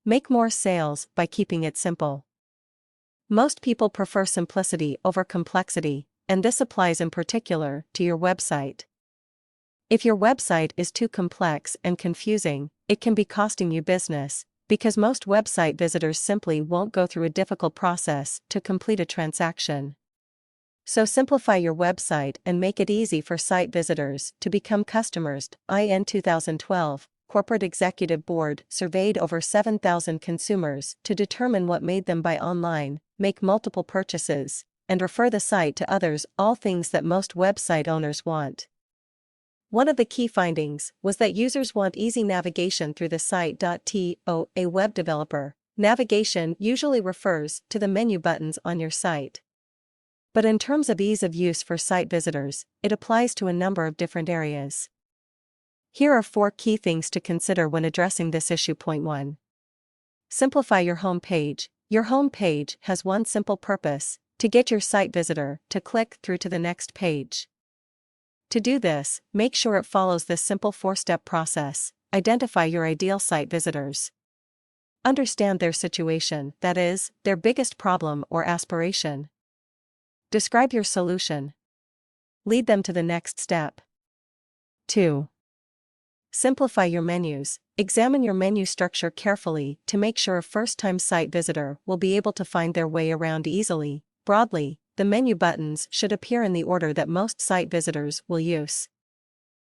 Make more sales by keeping it simple. Most people prefer simplicity over complexity, and this applies in particular to your website. If your website is too complex and confusing, it can be costing you business, because most website visitors simply won't go through a difficult process to complete a transaction. So simplify your website and make it easy for site visitors to become customers. In 2012, Corporate Executive Board surveyed over 7,000 consumers to determine what made them buy online, make multiple purchases, and refer the site to others, all things that most website owners want. One of the key findings was that users want easy navigation through the site. To a web developer, navigation usually refers to the menu buttons on your site. But in terms of ease of use for site visitors, it applies to a number of different areas. Here are 4 key things to consider when addressing this issue. Point 1. Simplify your home page. Your home page has one simple purpose: to get your site visitor to click through to the next page. To do this, make sure it follows this simple 4-step process. Identify your ideal site visitors. Understand their situation, that is, their biggest problem or aspiration. Describe your solution. Lead them to the next step. 2. Simplify your menus. Examine your menu structure carefully to make sure a first-time site visitor will be able to find their way around easily. Broadly, the menu buttons should appear in the order that most site visitors will use.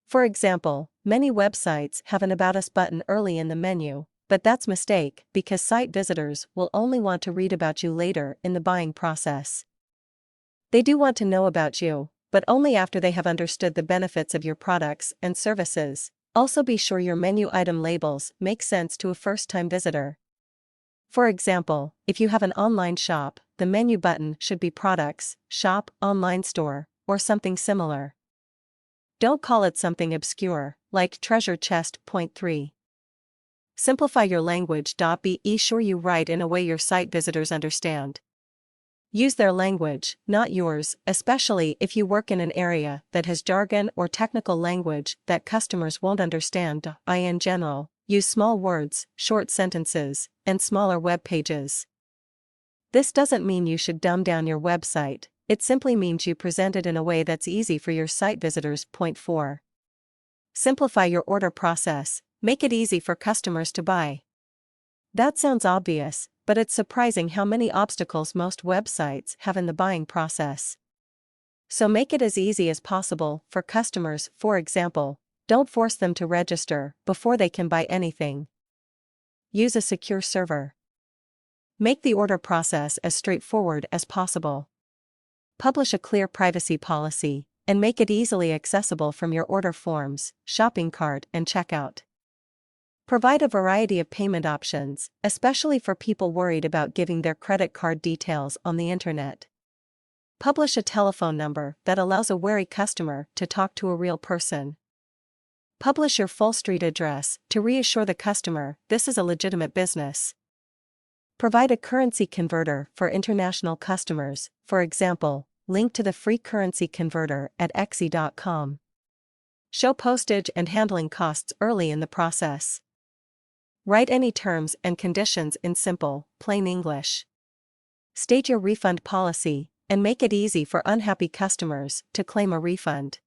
For example, many websites have an About Us button early in the menu, but that's a mistake because site visitors will only want to read about you later in the buying process. They do want to know about you, but only after they have understood the benefits of your products and services. Also, be sure your menu item labels make sense to a first-time visitor. For example, if you have an online shop, the menu button should be Products, Shop, Online Store, or something similar. Don't call it something obscure, like Treasure Chest. Point 3. Simplify your language. Be sure you write in a way your site visitors understand. Use their language, not yours, especially if you work in an area that has jargon or technical language that customers won't understand. In general, use small words, short sentences, and smaller web pages. This doesn't mean you should dumb down your website, it simply means you present it in a way that's easy for your site visitors. Point 4. Simplify your order process. Make it easy for customers to buy. That sounds obvious, but it's surprising how many obstacles most websites have in the buying process. So make it as easy as possible for customers. For example, don't force them to register before they can buy anything. Use a secure server. Make the order process as straightforward as possible. Publish a clear privacy policy, and make it easily accessible from your order forms, shopping cart, and checkout. Provide a variety of payment options, especially for people worried about giving their credit card details on the internet. Publish a telephone number that allows a wary customer to talk to a real person. Publish your full street address to reassure the customer this is a legitimate business. Provide a currency converter for international customers, for example, link to the free currency converter at xe.com. Show postage and handling costs early in the process. Write any terms and conditions in simple, plain English. State your refund policy, and make it easy for unhappy customers to claim a refund.